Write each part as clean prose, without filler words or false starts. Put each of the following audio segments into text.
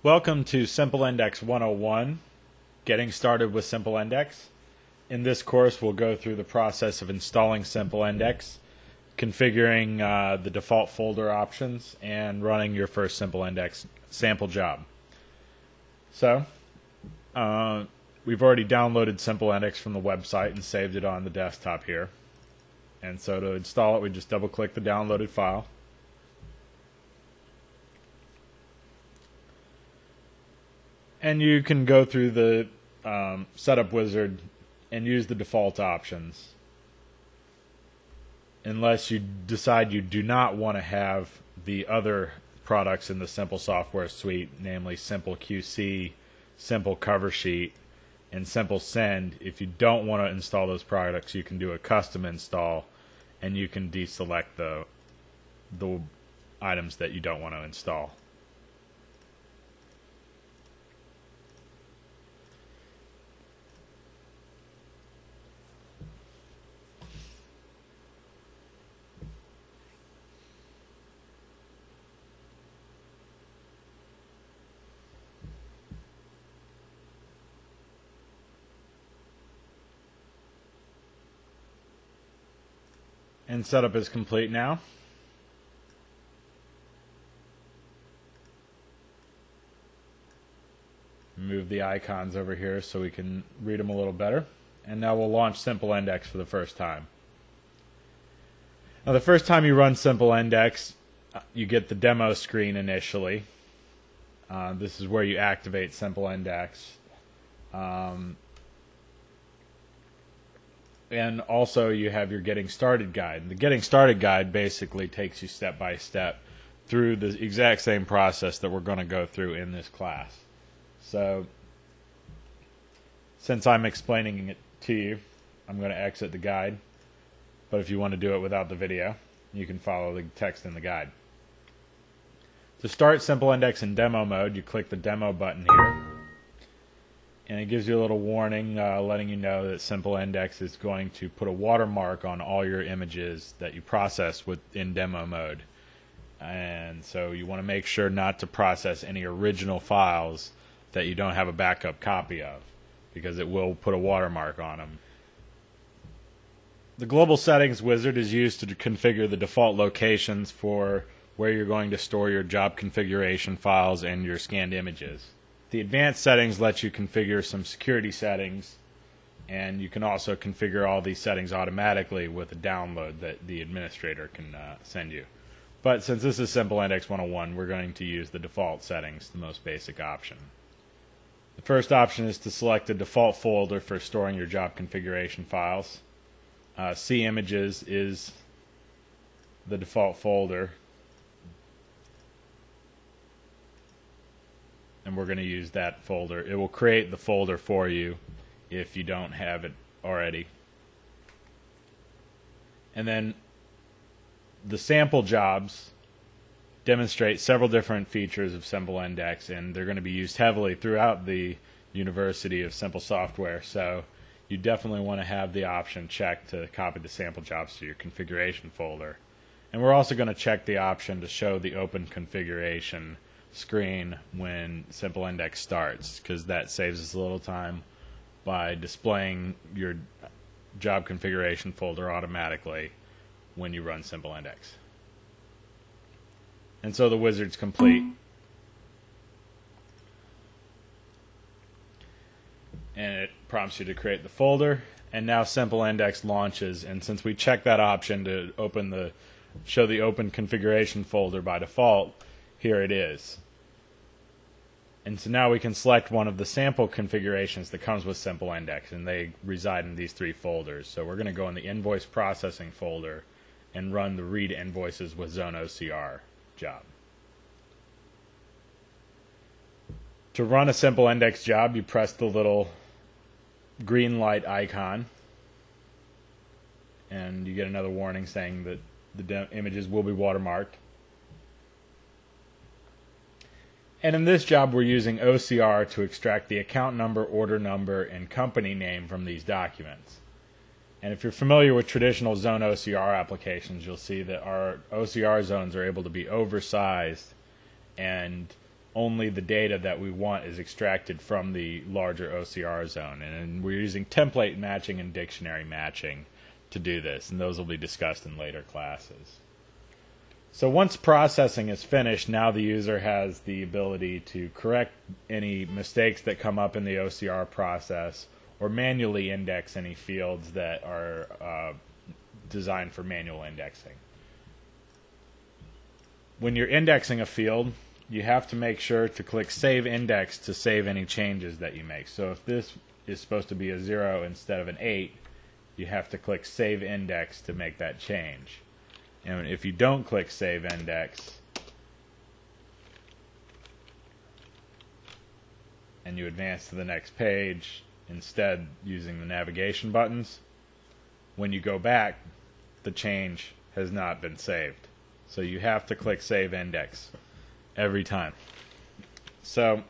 Welcome to SimpleIndex 101, Getting Started with SimpleIndex. In this course, we'll go through the process of installing SimpleIndex, configuring the default folder options, and running your first SimpleIndex sample job. So, we've already downloaded SimpleIndex from the website and saved it on the desktop here. And so to install it, we just double-click the downloaded file. And you can go through the setup wizard and use the default options unless you decide you do not want to have the other products in the SimpleSoftware suite, namely SimpleQC, SimpleCoverSheet, and SimpleSend. If you don't want to install those products, you can do a custom install and you can deselect the items that you don't want to install. And setup is complete now. Move the icons over here so we can read them a little better. And now we'll launch SimpleIndex for the first time. Now the first time you run SimpleIndex, you get the demo screen initially. This is where you activate SimpleIndex. And also you have your Getting Started guide. The Getting Started guide basically takes you step by step through the exact same process that we're going to go through in this class. So since I'm explaining it to you, I'm going to exit the guide. But if you want to do it without the video, you can follow the text in the guide. To start SimpleIndex in demo mode, you click the demo button here. And it gives you a little warning letting you know that SimpleIndex is going to put a watermark on all your images that you process in demo mode. And so you want to make sure not to process any original files that you don't have a backup copy of, because it will put a watermark on them. The Global Settings wizard is used to configure the default locations for where you're going to store your job configuration files and your scanned images. The advanced settings let you configure some security settings, and you can also configure all these settings automatically with a download that the administrator can send you. But since this is SimpleIndex 101, we're going to use the default settings, the most basic option. The first option is to select a default folder for storing your job configuration files. C Images is the default folder, and we're going to use that folder. It will create the folder for you if you don't have it already. And then the sample jobs demonstrate several different features of SimpleIndex, and they're going to be used heavily throughout the University of SimpleSoftware. So you definitely want to have the option checked to copy the sample jobs to your configuration folder. And we're also going to check the option to show the open configuration screen when SimpleIndex starts, because that saves us a little time by displaying your job configuration folder automatically when you run SimpleIndex. And so the wizard's complete. And it prompts you to create the folder, and now SimpleIndex launches. And since we checked that option to show the open configuration folder by default, here it is. And so now we can select one of the sample configurations that comes with SimpleIndex, and they reside in these three folders. So we're going to go in the invoice processing folder and run the read invoices with Zone OCR job. To run a SimpleIndex job, you press the little green light icon, and you get another warning saying that the images will be watermarked. And in this job, we're using OCR to extract the account number, order number, and company name from these documents. And if you're familiar with traditional Zone OCR applications, you'll see that our OCR zones are able to be oversized and only the data that we want is extracted from the larger OCR zone. And we're using template matching and dictionary matching to do this, and those will be discussed in later classes. So once processing is finished, now the user has the ability to correct any mistakes that come up in the OCR process or manually index any fields that are designed for manual indexing. When you're indexing a field, you have to make sure to click Save Index to save any changes that you make. So if this is supposed to be a 0 instead of an 8, you have to click Save Index to make that change. And if you don't click Save Index and you advance to the next page, instead using the navigation buttons, when you go back, the change has not been saved. So you have to click Save Index every time. So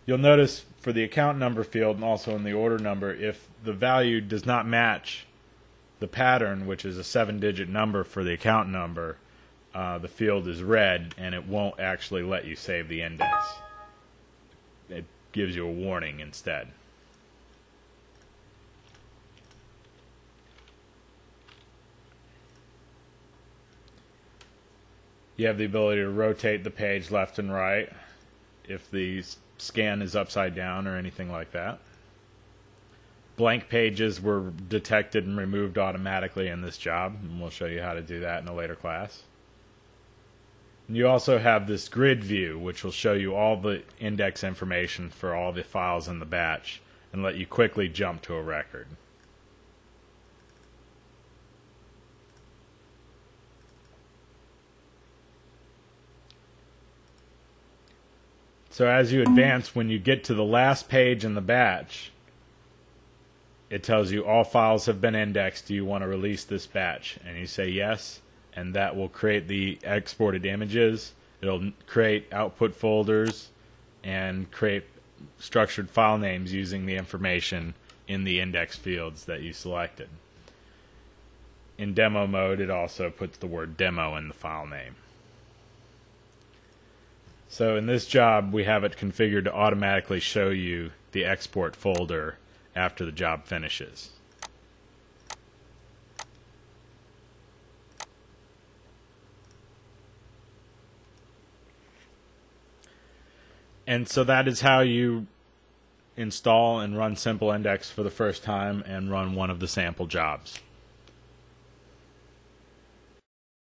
you'll notice for the account number field and also in the order number, if the value does not match the pattern, which is a 7-digit number for the account number, the field is red and it won't actually let you save the index. It gives you a warning instead. You have the ability to rotate the page left and right if the scan is upside down or anything like that. Blank pages were detected and removed automatically in this job, and we'll show you how to do that in a later class. And you also have this grid view, which will show you all the index information for all the files in the batch and let you quickly jump to a record. So as you advance, when you get to the last page in the batch, it tells you all files have been indexed. Do you want to release this batch? And you say yes, and that will create the exported images. It'll create output folders and create structured file names using the information in the index fields that you selected. In demo mode, it also puts the word demo in the file name. So in this job, we have it configured to automatically show you the export folder after the job finishes. And so that is how you install and run SimpleIndex for the first time and run one of the sample jobs.